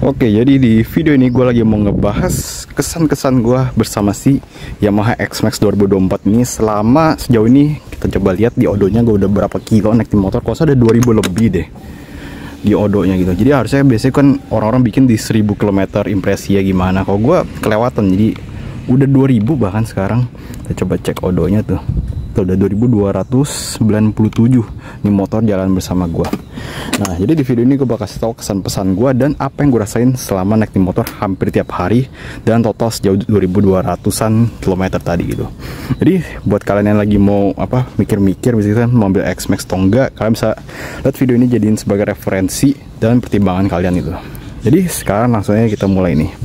Oke, jadi di video ini gue lagi mau ngebahas kesan-kesan gue bersama si Yamaha X-Max 2024 ini. Selama sejauh ini kita coba lihat di odonya gue udah berapa kilo naik di motor. Kalau ada 2000 lebih deh di odonya gitu. Jadi harusnya biasanya kan orang-orang bikin di 1000 km impresi ya gimana. Kalau gue kelewatan, jadi udah 2000 bahkan sekarang. Kita coba cek odonya tuh. Tuh udah 2297 nih motor jalan bersama gue. Nah, jadi di video ini gue bakal kasih tau kesan-pesan gue dan apa yang gue rasain selama naik di motor hampir tiap hari dan total sejauh 2200-an kilometer tadi gitu. Jadi buat kalian yang lagi mau mikir-mikir misalnya mau ambil X-Max atau enggak, kalian bisa lihat video ini jadiin sebagai referensi dan pertimbangan kalian itu. Jadi sekarang langsung aja kita mulai nih.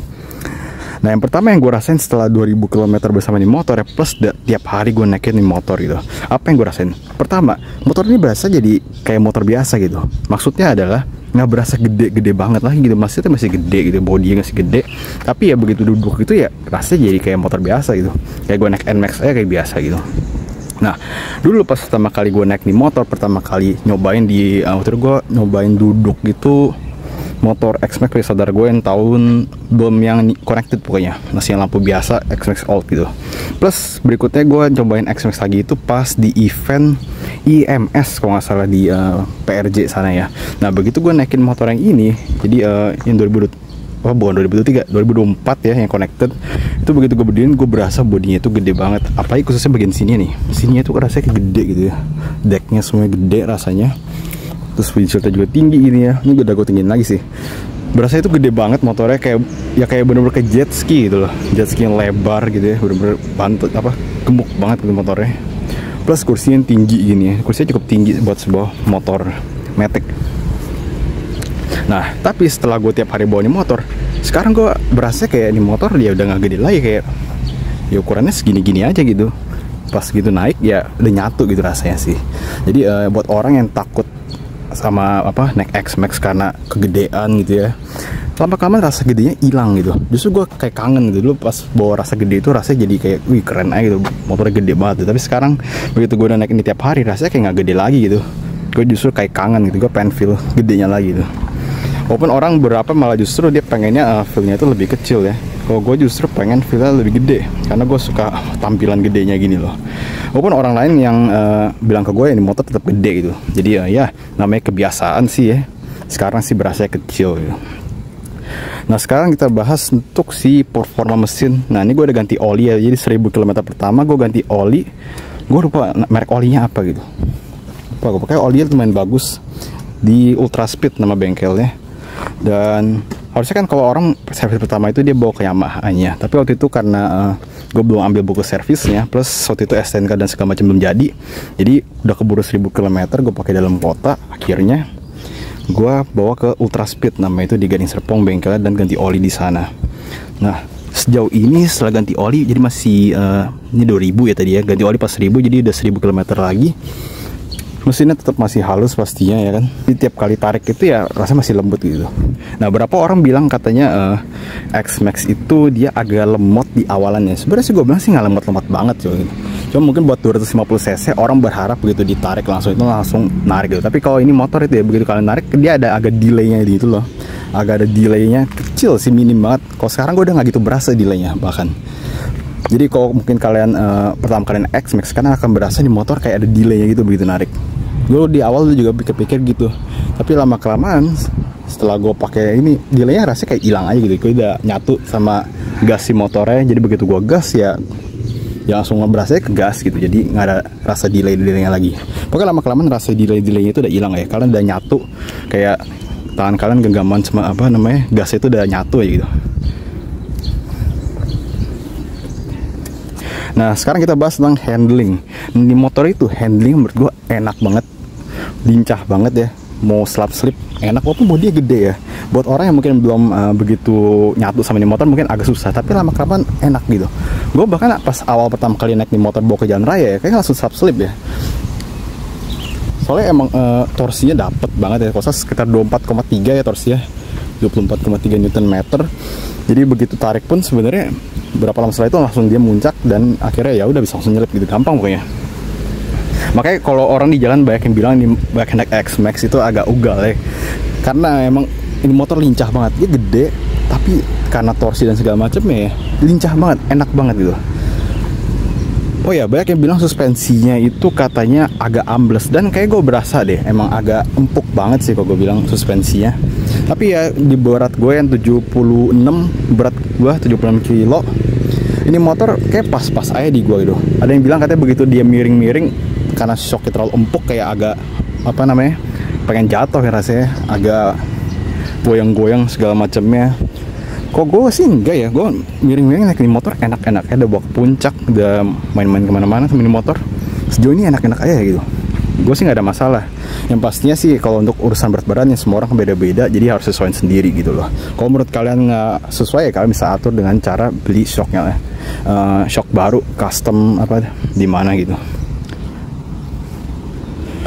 Nah, yang pertama yang gue rasain setelah 2000 km bersama di motor ya, plus tiap hari gue naikin di motor gitu. Apa yang gue rasain? Pertama, motor ini berasa jadi kayak motor biasa gitu. Maksudnya adalah nggak berasa gede-gede banget lah gitu. Maksudnya masih gede gitu, bodinya masih gede. Tapi ya begitu duduk gitu ya rasanya jadi kayak motor biasa gitu. Kayak gue naik NMAX aja kayak biasa gitu. Nah, dulu pas pertama kali gue naik di motor, pertama kali nyobain di waktu itu gue nyobain duduk gitu motor X-Max kayak saudara gue yang tahun belum yang connected, pokoknya masih yang lampu biasa X-Max old gitu. Plus berikutnya gue cobain X-Max lagi itu pas di event IMS kalau nggak salah di PRJ sana ya. Nah begitu gue naikin motor yang ini, jadi yang 2003, 2024 ya yang connected itu, begitu gue berdiri gue berasa bodinya itu gede banget, apalagi khususnya bagian sini nih, sininya tuh rasanya kayak gede gitu ya, decknya semuanya gede rasanya. Terus windshieldnya juga tinggi gini ya. Ini udah gue tinggiin lagi sih. Berasa itu gede banget motornya, kayak bener-bener ke jet ski gitu loh. Jet ski yang lebar gitu ya, bener-bener gemuk banget gitu motornya. Plus kursinya tinggi gini ya. Kursinya cukup tinggi buat sebuah motor Matic. Nah, tapi setelah gue tiap hari bawa nih motor, sekarang gue berasa kayak ini motor dia udah gak gede lagi, kayak ya ukurannya segini-gini aja gitu. Pas gitu naik ya udah nyatu gitu rasanya sih. Jadi buat orang yang takut sama naik X-Max karena kegedean gitu ya, lama-kelamaan rasa gedenya hilang gitu. Justru gue kayak kangen gitu. Dulu pas bawa rasa gede itu rasanya jadi kayak wih keren aja gitu, motornya gede banget gitu. Tapi sekarang begitu gue udah naik ini tiap hari, rasanya kayak nggak gede lagi gitu. Gue justru kayak kangen gitu, gue pengen feel gedenya lagi gitu. Walaupun orang berapa malah justru dia pengennya feelnya itu lebih kecil ya. Kalau gue justru pengen feelnya lebih gede, karena gue suka tampilan gedenya gini loh. Walaupun orang lain yang bilang ke gue ini motor tetap gede gitu. Jadi ya namanya kebiasaan sih ya. Sekarang sih berasa kecil gitu. Nah sekarang kita bahas untuk si performa mesin. Nah ini gue udah ganti oli ya. Jadi 1000 km pertama gue ganti oli. Gue lupa merek olinya apa gitu. Gue pakai oli lumayan bagus di Ultra Speed nama bengkelnya. Dan harusnya kan kalau orang servis pertama itu dia bawa ke Yamaha-nya, tapi waktu itu karena gue belum ambil buku servisnya, plus waktu itu STNK dan segala macam belum jadi udah keburu 1000 km gue pakai dalam kota. Akhirnya gue bawa ke Ultra Speed namanya itu di Gading Serpong bengkelnya, dan ganti oli di sana. Nah sejauh ini setelah ganti oli jadi masih ini 2000 ya tadi ya, ganti oli pas 1000 jadi udah 1000 km lagi. Mesinnya tetap masih halus pastinya ya kan. Jadi tiap kali tarik itu ya rasanya masih lembut gitu. Nah berapa orang bilang katanya X-Max itu dia agak lemot di awalannya. Sebenarnya sih gue bilang sih nggak lemot-lemot banget cuy. Cuma mungkin buat 250 cc orang berharap begitu ditarik langsung itu langsung narik gitu. Tapi kalau ini motor itu ya begitu kalian narik dia ada agak delaynya gitu loh. Agak ada delaynya kecil sih, minim banget. Kalau sekarang gue udah nggak gitu berasa delaynya bahkan. Jadi kalau mungkin kalian pertama kalian X-Max karena akan berasa di motor kayak ada delaynya gitu begitu narik. Gue di awal juga pikir-pikir gitu, tapi lama kelamaan setelah gue pakai ini delaynya rasanya kayak hilang aja gitu. Gue udah nyatu sama gas si motornya, jadi begitu gue gas ya langsung berasanya ke gas gitu. Jadi nggak ada rasa delaynya lagi. Pokoknya lama kelamaan rasa delaynya itu udah hilang ya. Kalian udah nyatu kayak tangan kalian genggaman sama gas itu udah nyatu aja gitu. Nah sekarang kita bahas tentang handling. Di motor itu handling menurut gue enak banget, lincah banget ya. Mau slip enak, walaupun bodinya gede ya. Buat orang yang mungkin belum begitu nyatu sama di motor mungkin agak susah, tapi lama kelamaan enak gitu. Gue bahkan pas awal pertama kali naik di motor bawa ke jalan raya ya kayaknya langsung slip ya. Soalnya emang torsinya dapet banget ya. Kalau sekitar 24,3 ya torsinya, 24,3 Nm. Jadi begitu tarik pun sebenarnya berapa lama setelah itu langsung dia muncak, dan akhirnya ya udah bisa langsung nyelip gitu, gampang pokoknya. Makanya kalau orang di jalan banyak yang bilang banyak naik X-Max itu agak ugal ya, karena emang ini motor lincah banget, dia gede tapi karena torsi dan segala macamnya ya lincah banget, enak banget gitu. Oh ya, banyak yang bilang suspensinya itu katanya agak ambles, dan kayak gue berasa deh emang agak empuk banget sih kalau gue bilang suspensinya. Tapi ya di berat gue yang 76, berat gue 76 kilo, ini motor kayak pas-pas aja di gue gitu. Ada yang bilang katanya begitu dia miring-miring karena shocknya terlalu empuk kayak agak apa namanya, pengen jatuh ya rasanya, agak goyang-goyang segala macamnya. Kok gue sih enggak ya, gue miring-miring naik ini motor enak-enak ya, udah bawa ke puncak, udah main-main kemana-mana sama ini motor, sejauh ini enak-enak aja gitu. Gue sih nggak ada masalah. Yang pastinya sih kalau untuk urusan berat badannya semua orang beda-beda, jadi harus sesuaiin sendiri gitu loh. Kalau menurut kalian nggak sesuai ya kalian bisa atur dengan cara beli shocknya, shock baru custom apa di mana gitu.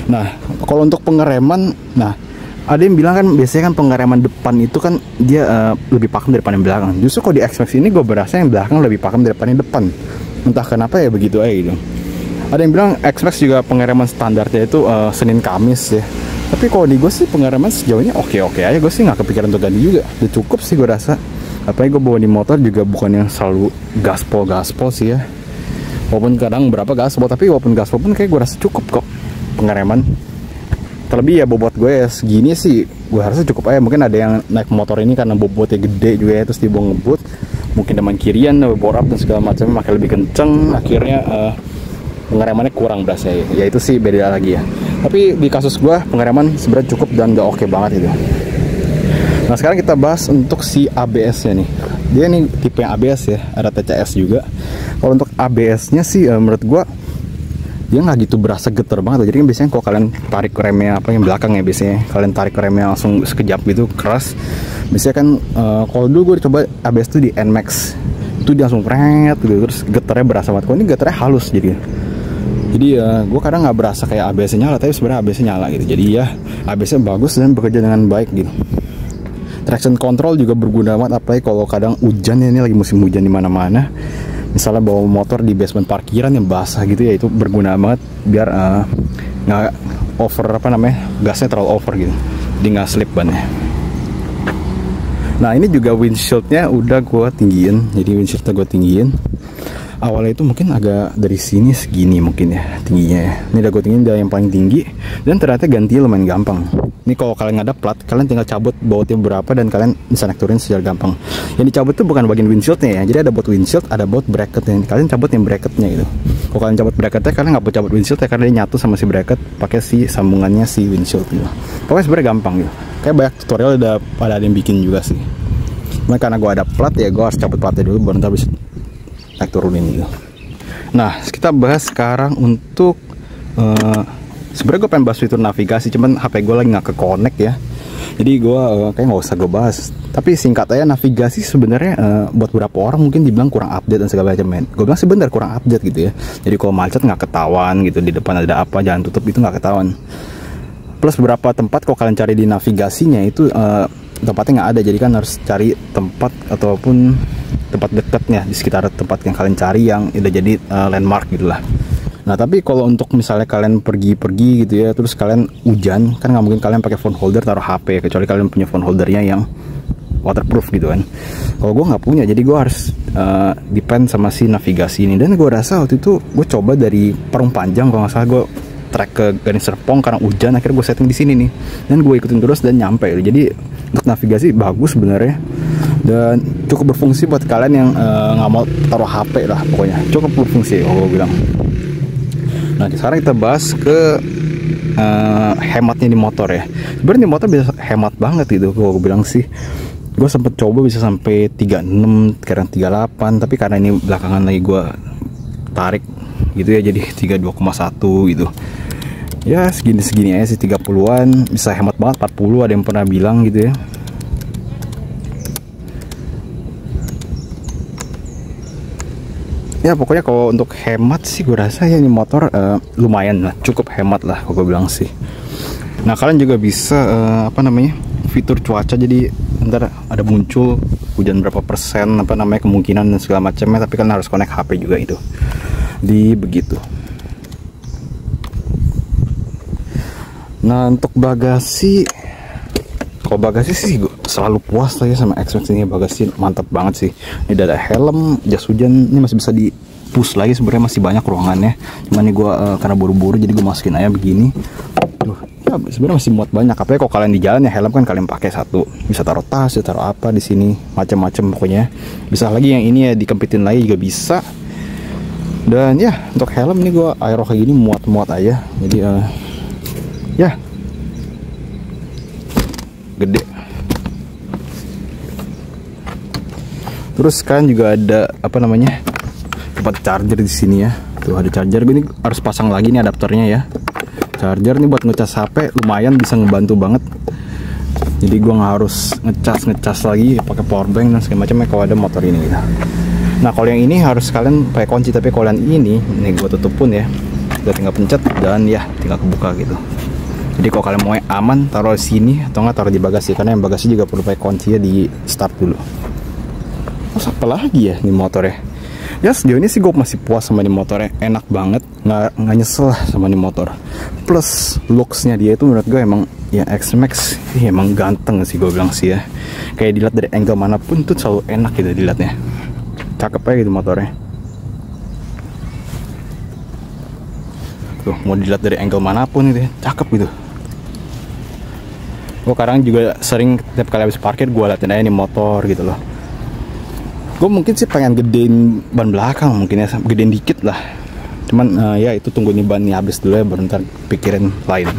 Nah kalau untuk pengereman, nah ada yang bilang kan biasanya kan pengereman depan itu kan dia lebih pakem daripada yang belakang. Justru kalau di X-Max ini gue berasa yang belakang lebih pakem daripada yang depan. Entah kenapa ya begitu aja gitu. Ada yang bilang X-Max juga pengereman standarnya itu Senin Kamis ya. Tapi kalau di gue sih pengereman sejauhnya oke-oke aja. Gue sih nggak kepikiran untuk ganti juga. Udah cukup sih gue rasa. Apalagi gue bawa di motor juga bukan yang selalu gaspol sih ya. Walaupun kadang berapa gaspol, tapi walaupun gaspol pun kayak gue rasa cukup kok pengereman. Terlebih ya bobot gue ya segini sih gue harusnya cukup aja. Mungkin ada yang naik motor ini karena bobotnya gede juga ya, terus dibawa ngebut, mungkin deman kirian, bore up dan segala macamnya makin lebih kenceng, akhirnya pengeremannya kurang berasa ya. Ya itu sih beda lagi ya. Tapi di kasus gue pengereman sebenarnya cukup dan udah oke banget itu. Nah sekarang kita bahas untuk si ABS nya nih. Dia nih tipe yang ABS ya, ada TCS juga. Kalau untuk ABS nya sih menurut gue dia nggak gitu berasa getar banget. Jadi kan biasanya kalau kalian tarik remnya apa yang belakang ya, biasanya kalian tarik remnya langsung sekejap gitu keras. Biasanya kan kalau dulu gue coba ABS tuh di NMAX itu dia langsung pret gitu, terus getarnya berasa banget. Kalau ini getarnya halus jadi gue kadang nggak berasa kayak ABS nyala, tapi sebenarnya ABS nyala gitu. Jadi ya ABS bagus dan bekerja dengan baik gitu. Traction control juga berguna banget, apalagi kalau kadang hujan ya, ini lagi musim hujan di mana-mana. Misalnya bawa motor di basement parkiran yang basah gitu ya, itu berguna banget biar nggak over apa namanya, gasnya terlalu over gitu, jadi nggak slip bannya. Nah ini juga windshieldnya udah gue tinggiin, jadi windshieldnya gue tinggiin. Awalnya itu mungkin agak dari sini segini mungkin ya tingginya ya. Ini udah gue tinggiin dari yang paling tinggi, dan ternyata ganti lumayan gampang. Ini kalau kalian nggak ada plat, kalian tinggal cabut bautnya berapa dan kalian bisa naik turunin secara gampang. Yang dicabut itu bukan bagian windshieldnya ya, jadi ada baut windshield, ada baut bracketnya. Kalian cabut yang bracketnya gitu. Kalau kalian cabut bracketnya, kalian nggak perlu cabut windshieldnya karena dia nyatu sama si bracket pakai si sambungannya si windshield gitu. Pokoknya sebenarnya gampang gitu. Kayak banyak tutorial udah pada ada yang bikin juga sih. Cuma karena gue ada plat ya, gue harus cabut platnya dulu baru ntar bisa naik turunin gitu. Nah kita bahas sekarang untuk sebenarnya gue pengen bahas fitur navigasi, cuman HP gue lagi nggak ke connect ya, jadi gue kayak nggak usah gue bahas. Tapi singkat aja, navigasi sebenarnya buat beberapa orang mungkin dibilang kurang update dan segala macam. Gue bilang sih bener kurang update gitu ya. Jadi kalau macet nggak ketahuan gitu, di depan ada apa jangan tutup itu nggak ketahuan. Plus beberapa tempat kalau kalian cari di navigasinya itu tempatnya nggak ada, jadi kan harus cari tempat ataupun tempat dekatnya di sekitar tempat yang kalian cari yang udah jadi landmark gitulah. Nah tapi kalau untuk misalnya kalian pergi-pergi gitu ya, terus kalian hujan, kan nggak mungkin kalian pakai phone holder taruh HP, kecuali kalian punya phone holdernya yang waterproof gitu kan. Kalau gue nggak punya, jadi gue harus depend sama si navigasi ini. Dan gue rasa waktu itu gue coba dari Parung Panjang, kalau nggak salah gue trek ke Gading Serpong karena hujan, akhirnya gue setting di sini nih, dan gue ikutin terus dan nyampe. Jadi untuk navigasi bagus sebenarnya, dan cukup berfungsi buat kalian yang nggak mau taruh HP lah, pokoknya cukup berfungsi kalau gue bilang. Nah sekarang kita bahas ke hematnya di motor ya. Sebenarnya di motor bisa hemat banget gitu kalau gue bilang sih. Gue sempet coba bisa sampai 36, sekarang 38, tapi karena ini belakangan lagi gue tarik gitu ya, jadi 32,1 gitu. Ya segini-segini aja sih, 30-an bisa hemat banget, 40 ada yang pernah bilang gitu ya. Ya pokoknya kalau untuk hemat sih gue rasa ya ini motor lumayan lah, cukup hemat lah kalau gue bilang sih. Nah kalian juga bisa apa namanya, fitur cuaca, jadi ntar ada muncul hujan berapa persen apa namanya kemungkinan dan segala macamnya, tapi kalian harus connect HP juga itu di begitu. Nah untuk bagasi, Kalau bagasi sih gue selalu puas lah ya sama X-Max ini. Bagasi mantap banget sih. Ini ada helm, jas hujan, ini masih bisa di push lagi, sebenarnya masih banyak ruangannya. Cuman nih gue karena buru-buru jadi gue masukin aja begini. Tuh, ya sebenarnya masih muat banyak. Apalagi kalau kalian di jalan ya helm kan kalian pakai satu, bisa taruh tas, bisa taruh apa di sini, macam-macam pokoknya. Bisa lagi yang ini ya dikempitin lagi juga bisa. Dan ya untuk helm ini gue aero kayak gini muat-muat aja. Jadi ya gede. Terus kan juga ada apa namanya, tempat charger di sini ya. Tuh ada charger, gue ini harus pasang lagi nih adaptornya ya. Charger nih buat ngecas HP lumayan bisa ngebantu banget. Jadi gue nggak harus ngecas lagi pakai power bank dan segala macamnya kalau ada motor ini gitu. Nah kalau yang ini harus kalian pakai kunci, tapi kalau yang ini gue tutup pun ya, udah tinggal pencet dan ya tinggal kebuka gitu. Jadi kalau kalian mau aman taruh di sini atau nggak taruh di bagasi, karena yang bagasi juga perlu pakai kunci ya, di start dulu. Terus apa lagi ya nih motornya? Ya sejauh ini sih gue masih puas sama nih motornya, enak banget, nggak nyesel lah sama nih motor. Plus looksnya dia itu menurut gue emang ya X-Max emang ganteng sih gue bilang sih ya. Kayak dilihat dari angle manapun tuh selalu enak gitu dilihatnya. Cakep aja gitu motornya. Tuh mau dilihat dari angle manapun gitu ya, cakep gitu. Gue kadang juga sering tiap kali habis parkir gue liatin aja nih motor gitu loh. Gue mungkin sih pengen gedein ban belakang, mungkin ya gedein dikit lah. Cuman ya itu tunggu nih ban nih habis dulu ya, baru ntar pikirin lain.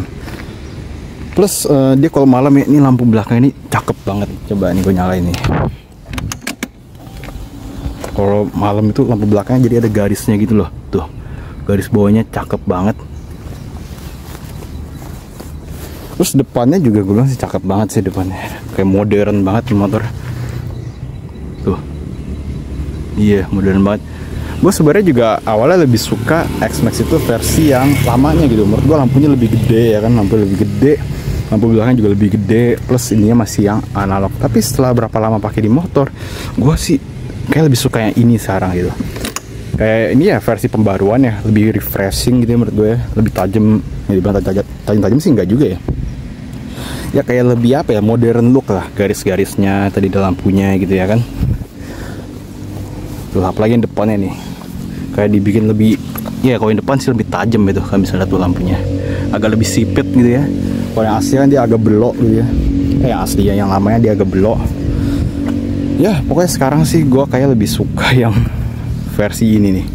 Plus dia kalau malam ya, ini lampu belakang ini cakep banget. Coba nih gue nyalain nih. Kalau malam itu lampu belakangnya jadi ada garisnya gitu loh. Tuh garis bawahnya cakep banget. Terus depannya juga gue bilang sih cakep banget sih depannya. Kayak modern banget nih motor. Tuh. Iya modern banget. Gue sebenarnya juga awalnya lebih suka X-Max itu versi yang lamanya gitu. Menurut gue lampunya lebih gede ya kan, lampu lebih gede, lampu belakang juga lebih gede, plus ininya masih yang analog. Tapi setelah berapa lama pakai di motor, gue sih kayak lebih suka yang ini sekarang gitu. Kayak ini ya versi pembaruan ya, lebih refreshing gitu ya menurut gue ya. Lebih tajam, ya dibilang tajam sih enggak juga ya. Ya kayak lebih apa ya, modern look lah, garis-garisnya tadi dalam lampunya gitu ya kan. Tuh apalagi yang depannya nih kayak dibikin lebih, ya kalau yang depan sih lebih tajam gitu kan, bisa lihat tuh lampunya agak lebih sipit gitu ya. Kalau yang asli kan dia agak belok gitu ya. Yang asli ya, yang lamanya dia agak belok. Ya pokoknya sekarang sih gue kayak lebih suka yang versi ini nih.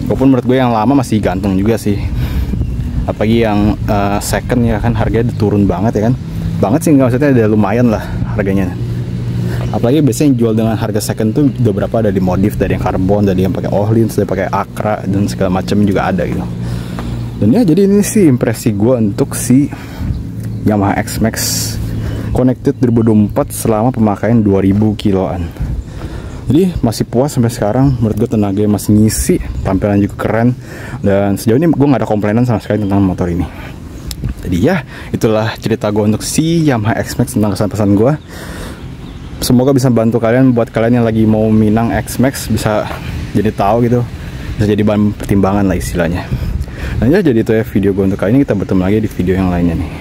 Walaupun menurut gue yang lama masih ganteng juga sih. Apalagi yang second ya kan, harganya turun banget ya kan. Banget sih nggak, maksudnya udah lumayan lah harganya. Apalagi biasanya yang jual dengan harga second tuh udah berapa, ada di modif, dari yang karbon, dari yang pakai Ohlins, dari pakai Akra dan segala macam juga ada gitu. Dan ya jadi ini sih impresi gue untuk si Yamaha X-Max Connected 2024 selama pemakaian 2000 kiloan. Jadi masih puas sampai sekarang, menurut gue tenaganya masih ngisi, tampilan juga keren, dan sejauh ini gue nggak ada komplainan sama sekali tentang motor ini. Jadi ya itulah cerita gue untuk si Yamaha X-Max tentang kesan-pesan gue. Semoga bisa bantu kalian, buat kalian yang lagi mau minang X-Max bisa jadi tahu gitu, bisa jadi bahan pertimbangan lah istilahnya. Nah ya jadi itu ya video gue untuk kali ini, kita bertemu lagi di video yang lainnya nih.